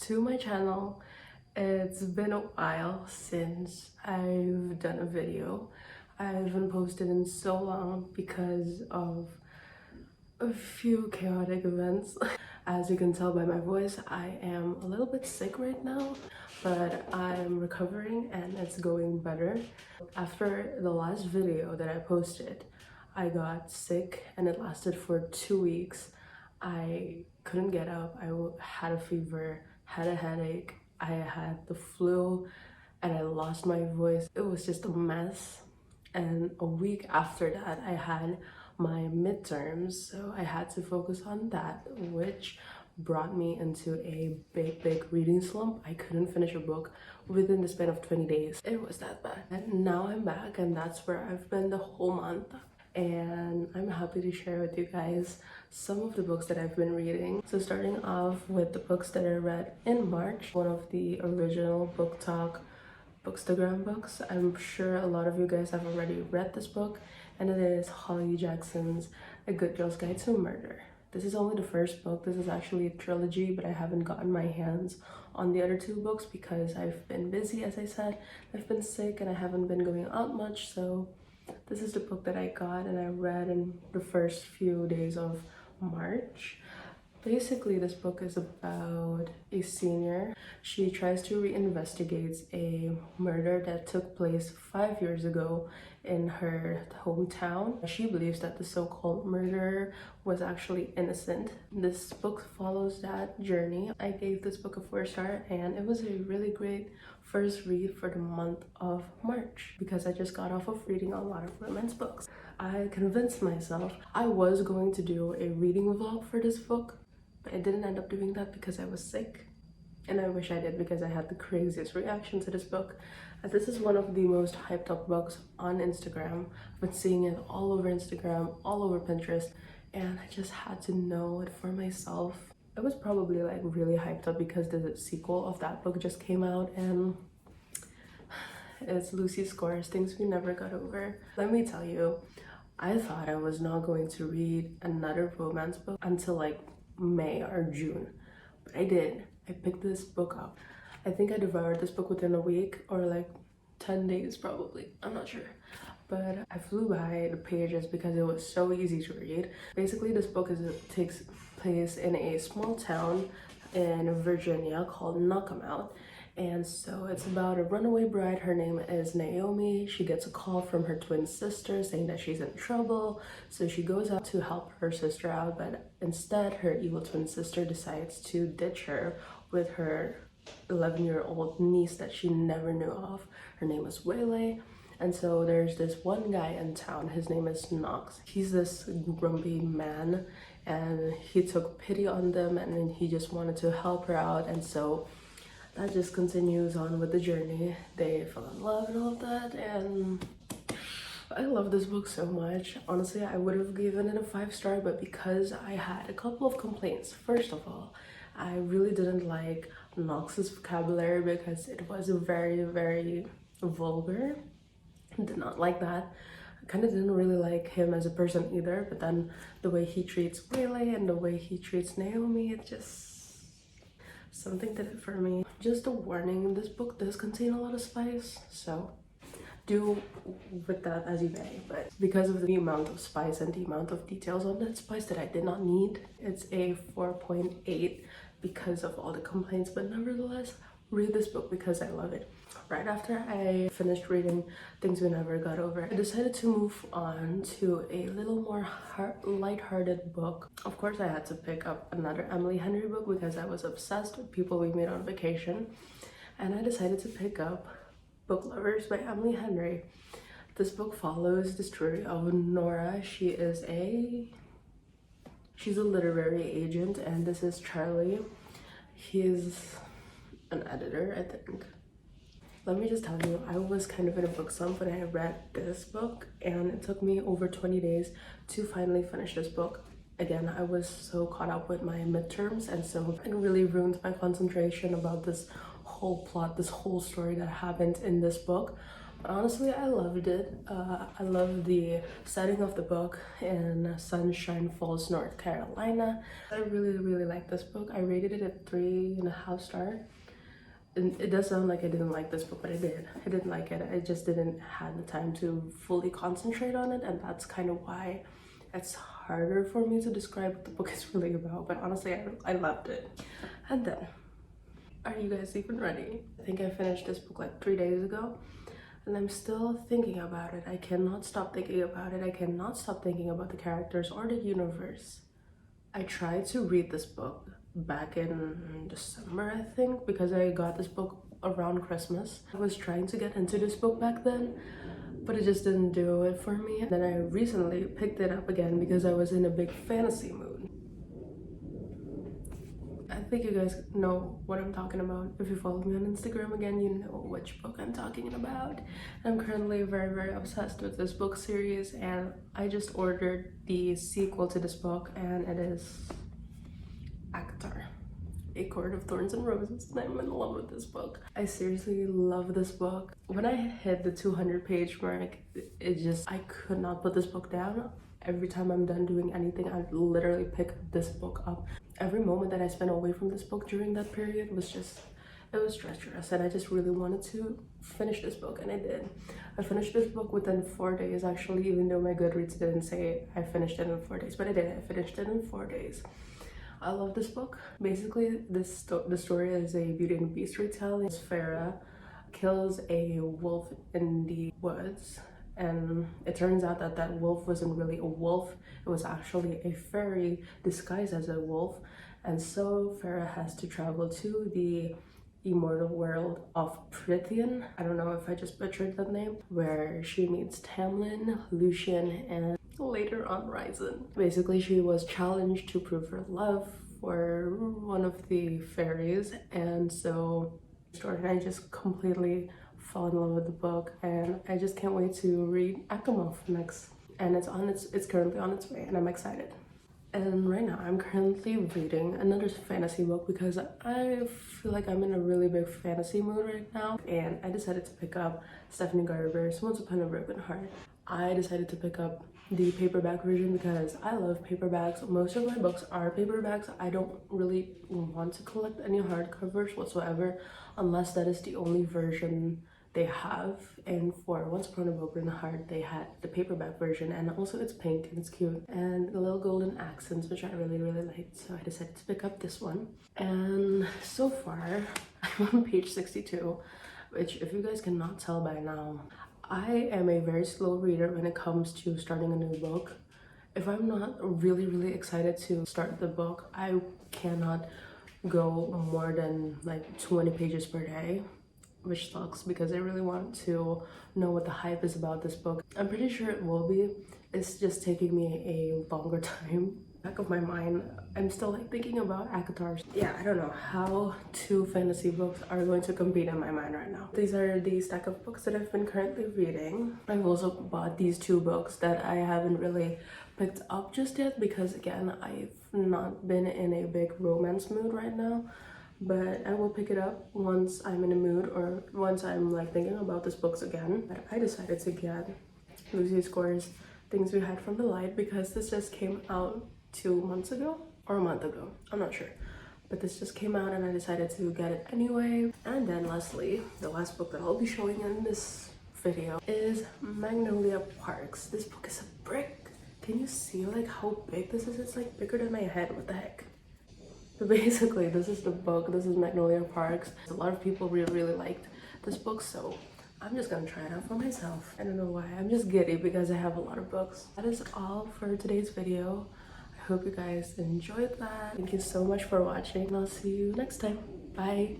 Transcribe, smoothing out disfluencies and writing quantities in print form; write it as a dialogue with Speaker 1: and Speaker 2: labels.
Speaker 1: to my channel. It's been a while since I've done a video. I haven't posted in so long because of a few chaotic events. As you can tell by my voice, I am a little bit sick right now, but I'm recovering and it's going better. After the last video that I posted, I got sick and it lasted for 2 weeks. I couldn't get up. I had a fever, had a headache, I had the flu, and I lost my voice. It was just a mess. And a week after that, I had my midterms, so I had to focus on that, which brought me into a big reading slump. I couldn't finish a book within the span of 20 days. It was that bad. And now I'm back, and that's where I've been the whole month. And I'm happy to share with you guys some of the books that I've been reading. So starting off with the books that I read in March, one of the original Book Talk BOOKSTAGRAM books. I'm sure a lot of you guys have already read this book, and it is Holly Jackson's A Good Girl's Guide to Murder. This is only the first book. This is actually a trilogy, but I haven't gotten my hands on the other 2 books because I've been busy, as I said. I've been sick and I haven't been going out much, so this is the book that I got and I read in the first few days of March. Basically, this book is about a senior. She tries to reinvestigate a murder that took place 5 years ago in her hometown. She believes that the so-called murderer was actually innocent. This book follows that journey. I gave this book a 4-star and it was a really great first read for the month of March because I just got off of reading a lot of romance books. I convinced myself I was going to do a reading vlog for this book, but I didn't end up doing that because I was sick. And I wish I did because I had the craziest reaction to this book. This is one of the most hyped up books on Instagram. I've been seeing it all over Instagram, all over Pinterest, and I just had to know it for myself. It was probably like really hyped up because the sequel of that book just came out, and it's Lucy Score's Things We Never Got Over. Let me tell you, I thought I was not going to read another romance book until like May or June, but I did. I picked this book up. I think I devoured this book within a week or like 10 days probably. I'm not sure. But I flew by the pages because it was so easy to read. Basically, this book takes place in a small town in Virginia called Knockemout. And so it's about a runaway bride. Her name is Naomi. She gets a call from her twin sister saying that she's in trouble. So she goes out to help her sister out, but instead her evil twin sister decides to ditch her with her 11-year-old niece that she never knew of. Her name is Waylay. And so there's this one guy in town. His name is Knox. He's this grumpy man and he took pity on them and he just wanted to help her out. And so that just continues on with the journey. They fell in love and all of that, and I love this book so much. Honestly, I would have given it a 5-star, but because I had a couple of complaints. First of all, I really didn't like Knox's vocabulary because it was very vulgar. I did not like that. I kind of didn't really like him as a person either, but then the way he treats Waylay and the way he treats Naomi, it just something did it for me. Just a warning, this book does contain a lot of spice, so do with that as you may. But because of the amount of spice and the amount of details on that spice that I did not need, it's a 4.8 because of all the complaints. But nevertheless, read this book because I love it. Right after I finished reading Things We Never Got Over, I decided to move on to a little more lighthearted book. Of course, I had to pick up another Emily Henry book because I was obsessed with People We Meet on Vacation. And I decided to pick up Book Lovers by Emily Henry. This book follows the story of Nora. She's a literary agent, and this is Charlie. He's an editor, I think. Let me just tell you, I was kind of in a book slump when I read this book, and it took me over 20 days to finally finish this book. Again, I was so caught up with my midterms, and so it really ruined my concentration about this whole plot, this whole story that happened in this book. Honestly, I loved it. I love the setting of the book in Sunshine Falls, North Carolina. I really like this book. I rated it at 3.5 stars. And it does sound like I didn't like this book, but I did. I didn't like it. I just didn't have the time to fully concentrate on it, and that's kind of why it's harder for me to describe what the book is really about. But honestly, I loved it. And then, are you guys even ready? I think I finished this book like 3 days ago, and I'm still thinking about it. I cannot stop thinking about it. I cannot stop thinking about the characters or the universe. I tried to read this book back in December, I think, because I got this book around Christmas. I was trying to get into this book back then, but it just didn't do it for me. And then I recently picked it up again because I was in a big fantasy mood. I think you guys know what I'm talking about. If you follow me on Instagram again, you know which book I'm talking about. I'm currently very obsessed with this book series, and I just ordered the sequel to this book, and it is ACOTAR, A Court of Thorns and Roses, and I'm in love with this book. I seriously love this book. When I hit the 200-page mark, I could not put this book down. Every time I'm done doing anything, I literally pick this book up. Every moment that I spent away from this book during that period was treacherous, and I just really wanted to finish this book, and I did. I finished this book within 4 days, actually, even though my Goodreads didn't say I finished it in 4 days, but I did. I finished it in 4 days. I love this book. Basically, the story is a Beauty and the Beast retelling. Farah kills a wolf in the woods, and it turns out that that wolf wasn't really a wolf. It was actually a fairy disguised as a wolf. And so Farah has to travel to the immortal world of Prythian. I don't know if I just butchered that name, where she meets Tamlin, Lucian, and later on Ryzen. Basically, she was challenged to prove her love for one of the fairies, and so I just completely fell in love with the book, and I just can't wait to read Akamov next. And it's currently on its way, and I'm excited. And right now I'm currently reading another fantasy book because I feel like I'm in a really big fantasy mood right now, and I decided to pick up Stephanie Garber's Once Upon a Broken Heart. I decided to pick up the paperback version because I love paperbacks. Most of my books are paperbacks. I don't really want to collect any hardcovers whatsoever unless that is the only version they have. And for Once Upon a Broken Heart, they had the paperback version, and also it's pink and it's cute, and the little golden accents, which I really liked, so I decided to pick up this one. And so far I'm on page 62, which, if you guys cannot tell by now, I am a very slow reader when it comes to starting a new book. If I'm not really excited to start the book, I cannot go more than like 20 pages per day, which sucks because I really want to know what the hype is about this book. I'm pretty sure it will be. It's just taking me a longer time. Back of my mind, I'm still like thinking about ACOTAR. Yeah, I don't know how two fantasy books are going to compete in my mind right now. These are the stack of books that I've been currently reading. I've also bought these 2 books that I haven't really picked up just yet because, again, I've not been in a big romance mood right now. But I will pick it up once I'm in a mood, or once I'm like thinking about these books again. But I decided to get Lucy Score's Things We Hide from the Light because this just came out 2 months ago or a month ago, I'm not sure, but this just came out and I decided to get it anyway. And then lastly, the last book that I'll be showing in this video is Magnolia Parks. This book is a brick. Can you see like how big this is? It's like bigger than my head. What the heck? But basically, this is the book. This is Magnolia Parks. A lot of people really liked this book, so I'm just gonna try it out for myself. I don't know why, I'm just giddy because I have a lot of books. That is all for today's video. I hope you guys enjoyed that. Thank you so much for watching, and I'll see you next time. Bye.